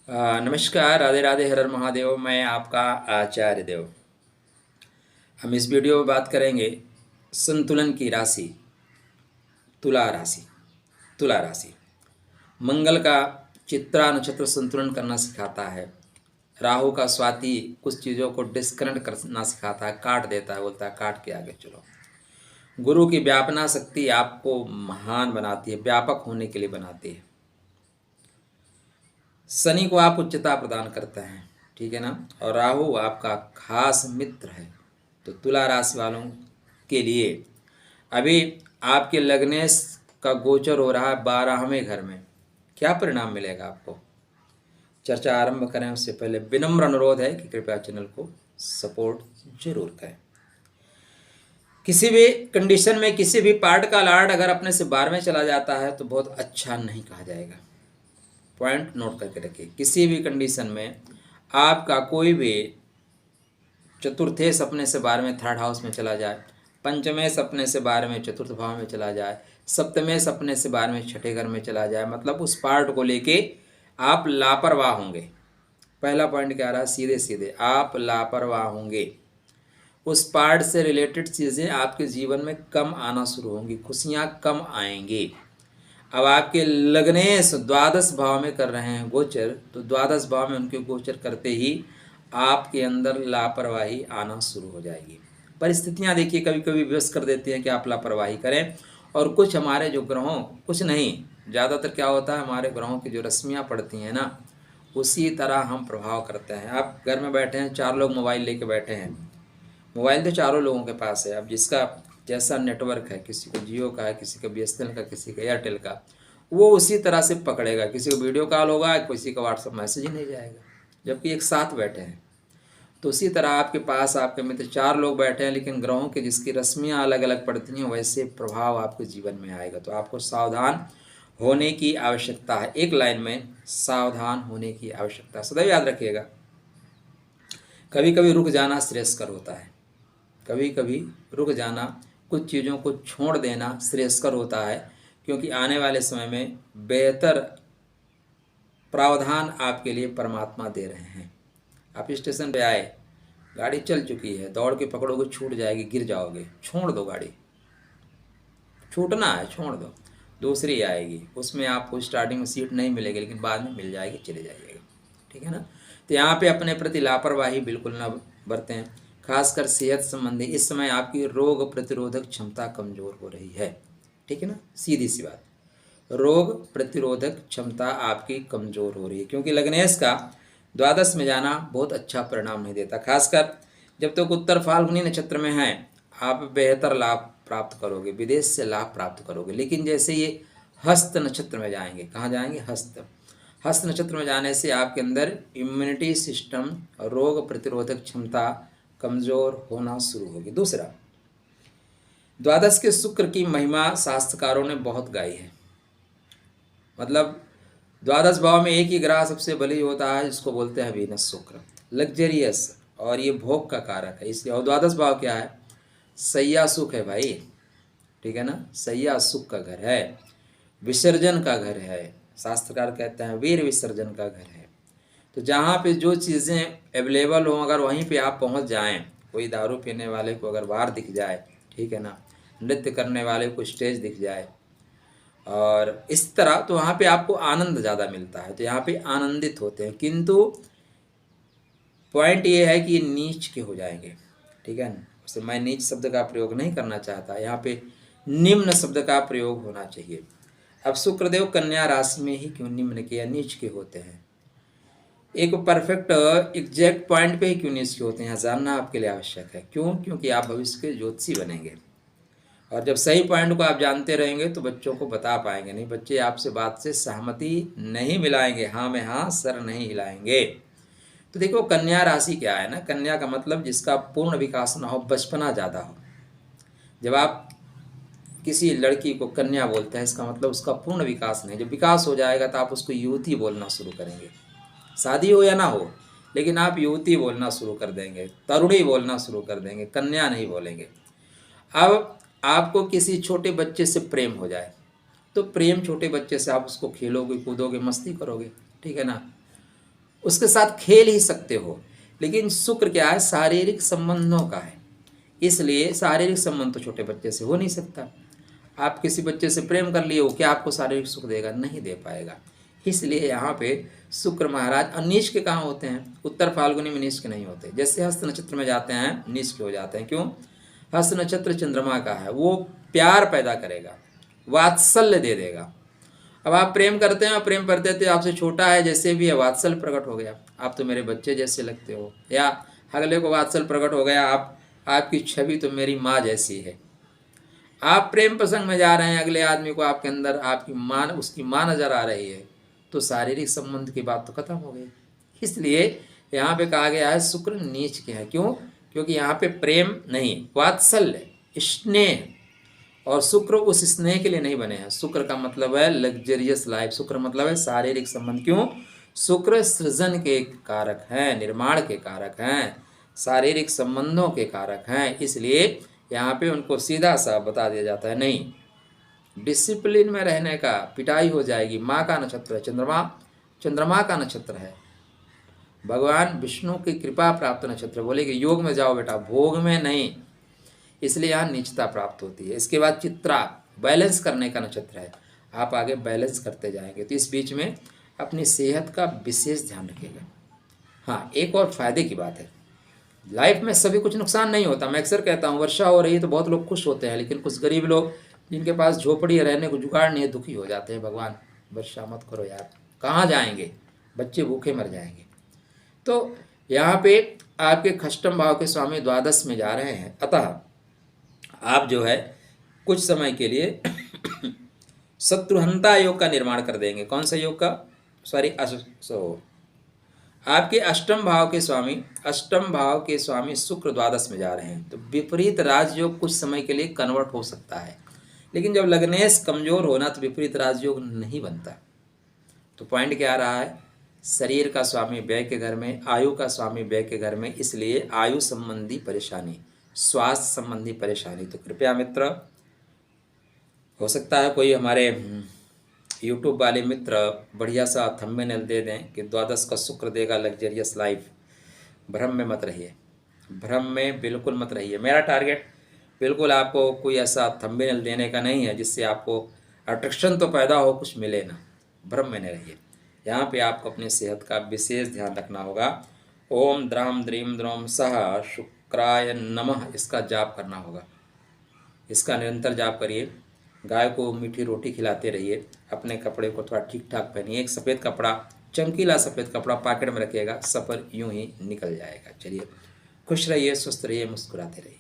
नमस्कार, राधे राधे, हर हर महादेव। मैं आपका आचार्य देव। हम इस वीडियो में बात करेंगे संतुलन की राशि, तुला राशि। तुला राशि मंगल का चित्रा नक्षत्र संतुलन करना सिखाता है। राहु का स्वाति कुछ चीज़ों को डिस्कनेक्ट करना सिखाता है, काट देता है, बोलता है काट के आगे चलो। गुरु की व्यापना शक्ति आपको महान बनाती है, व्यापक होने के लिए बनाती है। शनि को आप उच्चता प्रदान करते हैं, ठीक है ना। और राहु आपका खास मित्र है। तो तुला राशि वालों के लिए अभी आपके लग्नेश का गोचर हो रहा है 12वें घर में। क्या परिणाम मिलेगा आपको, चर्चा आरंभ करें उससे पहले विनम्र अनुरोध है कि कृपया चैनल को सपोर्ट जरूर करें। किसी भी कंडीशन में किसी भी पार्ट का लार्ड अगर अपने से 12वें चला जाता है तो बहुत अच्छा नहीं कहा जाएगा। पॉइंट नोट करके रखिए। किसी भी कंडीशन में आपका कोई भी चतुर्थेश अपने से 12वें थर्ड हाउस में चला जाए, पंचमेश अपने से 12वें चतुर्थ भाव में चला जाए, सप्तमेश अपने से 12वें छठे घर में चला जाए, मतलब उस पार्ट को लेके आप लापरवाह होंगे। पहला पॉइंट क्या रहा, सीधे सीधे आप लापरवाह होंगे। उस पार्ट से रिलेटेड चीज़ें आपके जीवन में कम आना शुरू होंगी, खुशियाँ कम आएंगी। अब आपके लग्नेश द्वादश भाव में कर रहे हैं गोचर, तो द्वादश भाव में उनके गोचर करते ही आपके अंदर लापरवाही आना शुरू हो जाएगी। परिस्थितियां देखिए कभी कभी विवश कर देती हैं कि आप लापरवाही करें। और कुछ हमारे जो ग्रहों, कुछ नहीं ज़्यादातर क्या होता है, हमारे ग्रहों की जो रश्मियाँ पड़ती हैं ना, उसी तरह हम प्रभाव करते हैं। आप घर में बैठे हैं, 4 लोग मोबाइल लेके बैठे हैं, मोबाइल तो चारों लोगों के पास है। अब जिसका जैसा नेटवर्क है, किसी को जियो का है, किसी का बीएसएनएल का, किसी का एयरटेल का, वो उसी तरह से पकड़ेगा। किसी को वीडियो कॉल होगा, किसी का व्हाट्सएप मैसेज ही नहीं जाएगा, जबकि एक साथ बैठे हैं। तो उसी तरह आपके पास आपके मित्र 4 लोग बैठे हैं, लेकिन ग्रहों के जिसकी रश्मियाँ अलग अलग पड़ती हैं, वैसे प्रभाव आपके जीवन में आएगा। तो आपको सावधान होने की आवश्यकता है। एक लाइन में सावधान होने की आवश्यकता सदैव याद रखिएगा। कभी कभी रुक जाना श्रेयस्कर होता है, कभी कभी रुक जाना, कुछ चीज़ों को छोड़ देना श्रेयस्कर होता है, क्योंकि आने वाले समय में बेहतर प्रावधान आपके लिए परमात्मा दे रहे हैं। आप स्टेशन पे आए, गाड़ी चल चुकी है, दौड़ के पकड़ोगे छूट जाएगी, गिर जाओगे, छोड़ दो गाड़ी, छूटना है छोड़ दो, दूसरी आएगी, उसमें आपको स्टार्टिंग में सीट नहीं मिलेगी, लेकिन बाद में मिल जाएगी, चले जाइएगा, ठीक है ना। तो यहाँ पे अपने प्रति लापरवाही बिल्कुल ना बरतें। खासकर सेहत संबंधी इस समय आपकी रोग प्रतिरोधक क्षमता कमज़ोर हो रही है, ठीक है ना, सीधी सी बात। रोग प्रतिरोधक क्षमता आपकी कमज़ोर हो रही है, क्योंकि लग्नेश का द्वादश में जाना बहुत अच्छा परिणाम नहीं देता। खासकर जब तक उत्तर फाल्गुनी नक्षत्र में है, आप बेहतर लाभ प्राप्त करोगे, विदेश से लाभ प्राप्त करोगे। लेकिन जैसे ये हस्त नक्षत्र में जाएंगे, कहाँ जाएंगे, हस्त नक्षत्र में जाने से आपके अंदर इम्यूनिटी सिस्टम, रोग प्रतिरोधक क्षमता कमज़ोर होना शुरू होगी। दूसरा, द्वादश के शुक्र की महिमा शास्त्रकारों ने बहुत गाई है। मतलब द्वादश भाव में एक ही ग्रह सबसे बली होता है, जिसको बोलते हैं वीनस शुक्र, लग्जरियस, और ये भोग का कारक है इसलिए। और द्वादश भाव क्या है, सैया सुख है भाई, ठीक है ना, सैया सुख का घर है, विसर्जन का घर है। शास्त्रकार कहते हैं वीर विसर्जन का घर है। तो जहाँ पे जो चीज़ें अवेलेबल हों, अगर वहीं पे आप पहुँच जाएं, कोई दारू पीने वाले को अगर बाहर दिख जाए, ठीक है ना, नृत्य करने वाले को स्टेज दिख जाए, और इस तरह, तो वहाँ पे आपको आनंद ज़्यादा मिलता है। तो यहाँ पे आनंदित होते हैं। किंतु पॉइंट ये है कि नीच के हो जाएंगे, ठीक है ना। उससे मैं नीच शब्द का प्रयोग नहीं करना चाहता, यहाँ पे निम्न शब्द का प्रयोग होना चाहिए। अब शुक्रदेव कन्या राशि में ही क्यों निम्न के या नीच के होते हैं, एक परफेक्ट एग्जैक्ट पॉइंट पे ही क्यों नीच के होते हैं, जानना आपके लिए आवश्यक है। क्यों, क्योंकि आप भविष्य के ज्योतिषी बनेंगे, और जब सही पॉइंट को आप जानते रहेंगे तो बच्चों को बता पाएंगे। नहीं, बच्चे आपसे बात से सहमति नहीं मिलाएंगे, हाँ में हाँ, सर नहीं हिलाएंगे। तो देखो कन्या राशि क्या है ना, कन्या का मतलब जिसका पूर्ण विकास ना हो, बचपना ज़्यादा हो। जब आप किसी लड़की को कन्या बोलते हैं, इसका मतलब उसका पूर्ण विकास नहीं। जब विकास हो जाएगा तो आप उसको युवती बोलना शुरू करेंगे, शादी हो या ना हो, लेकिन आप युवती बोलना शुरू कर देंगे, तरुणी बोलना शुरू कर देंगे, कन्या नहीं बोलेंगे। अब आपको किसी छोटे बच्चे से प्रेम हो जाए, तो प्रेम छोटे बच्चे से आप उसको खेलोगे, कूदोगे, मस्ती करोगे, ठीक है ना। उसके साथ खेल ही सकते हो। लेकिन शुक्र क्या है, शारीरिक संबंधों का है, इसलिए शारीरिक संबंध तो छोटे बच्चे से हो नहीं सकता। आप किसी बच्चे से प्रेम कर लिए हो, क्या आपको शारीरिक सुख देगा? नहीं दे पाएगा। इसलिए यहाँ पे शुक्र महाराज, और नीच के कहाँ होते हैं? उत्तर फाल्गुनी में नीच के नहीं होते। जैसे हस्त नक्षत्र में जाते हैं नीच के हो जाते हैं। क्यों? हस्त नक्षत्र चंद्रमा का है, वो प्यार पैदा करेगा, वात्सल्य दे देगा। अब आप प्रेम करते हैं और प्रेम करते थे, आपसे छोटा है जैसे भी है, वात्सल्य प्रकट हो गया, आप तो मेरे बच्चे जैसे लगते हो। या अगले को वात्सल्य प्रकट हो गया, आपकी छवि तो मेरी माँ जैसी है। आप प्रेम प्रसंग में जा रहे हैं, अगले आदमी को आपके अंदर आपकी माँ, उसकी माँ नजर आ रही है, तो शारीरिक संबंध की बात तो खत्म हो गई। इसलिए यहाँ पे कहा गया है शुक्र नीच के हैं। क्यों? क्योंकि यहाँ पे प्रेम नहीं, वात्सल्य, स्नेह, और शुक्र उस स्नेह के लिए नहीं बने हैं। शुक्र का मतलब है लग्जरियस लाइफ, शुक्र मतलब है शारीरिक संबंध। क्यों? शुक्र सृजन के कारक हैं, निर्माण के कारक हैं, शारीरिक संबंधों के कारक हैं। इसलिए यहाँ पे उनको सीधा सा बता दिया जाता है, नहीं, डिसिप्लिन में रहने का, पिटाई हो जाएगी। माँ का नक्षत्र है, चंद्रमा का नक्षत्र है, भगवान विष्णु की कृपा प्राप्त नक्षत्र। बोले कि योग में जाओ बेटा, भोग में नहीं। इसलिए यहाँ नीचता प्राप्त होती है। इसके बाद चित्रा, बैलेंस करने का नक्षत्र है, आप आगे बैलेंस करते जाएंगे। तो इस बीच में अपनी सेहत का विशेष ध्यान रखिएगा। हाँ, एक और फायदे की बात है, लाइफ में सभी कुछ नुकसान नहीं होता। मैं अक्सर कहता हूँ, वर्षा हो रही है तो बहुत लोग खुश होते हैं, लेकिन कुछ गरीब लोग जिनके पास झोपड़ी रहने को जुगाड़ नहीं है, दुखी हो जाते हैं। भगवान वर्षा मत करो यार, कहाँ जाएंगे, बच्चे भूखे मर जाएंगे। तो यहाँ पे आपके खष्टम भाव के स्वामी द्वादश में जा रहे हैं, अतः आप जो है कुछ समय के लिए शत्रुहंता योग का निर्माण कर देंगे। कौन सा योग का? आपके अष्टम भाव के स्वामी शुक्र द्वादश में जा रहे हैं, तो विपरीत राजयोग कुछ समय के लिए कन्वर्ट हो सकता है। लेकिन जब लग्नेश कमजोर होना तो विपरीत राजयोग नहीं बनता। तो पॉइंट क्या आ रहा है? शरीर का स्वामी व्यय के घर में, आयु का स्वामी व्यय के घर में, इसलिए आयु संबंधी परेशानी, स्वास्थ्य संबंधी परेशानी। तो कृपया मित्र, हो सकता है कोई हमारे यूट्यूब वाले मित्र बढ़िया सा थंबनेल दे दें कि द्वादश का शुक्र देगा लग्जरियस लाइफ। भ्रम में मत रहिए, भ्रम में बिल्कुल मत रहिए। मेरा टारगेट बिल्कुल आपको कोई ऐसा थंबनेल देने का नहीं है जिससे आपको अट्रैक्शन तो पैदा हो, कुछ मिले ना। भ्रम में नहीं रहिए। यहाँ पे आपको अपनी सेहत का विशेष ध्यान रखना होगा। ओम द्राम द्रीम द्रोम सह शुक्राय नमः, इसका जाप करना होगा। इसका निरंतर जाप करिए। गाय को मीठी रोटी खिलाते रहिए। अपने कपड़े को थोड़ा ठीक ठाक पहनिए। एक सफ़ेद कपड़ा, चमकीला सफ़ेद कपड़ा पॉकेट में रखिएगा, सफ़र यूं ही निकल जाएगा। चलिए, खुश रहिए, स्वस्थ रहिए, मुस्कुराते रहिए।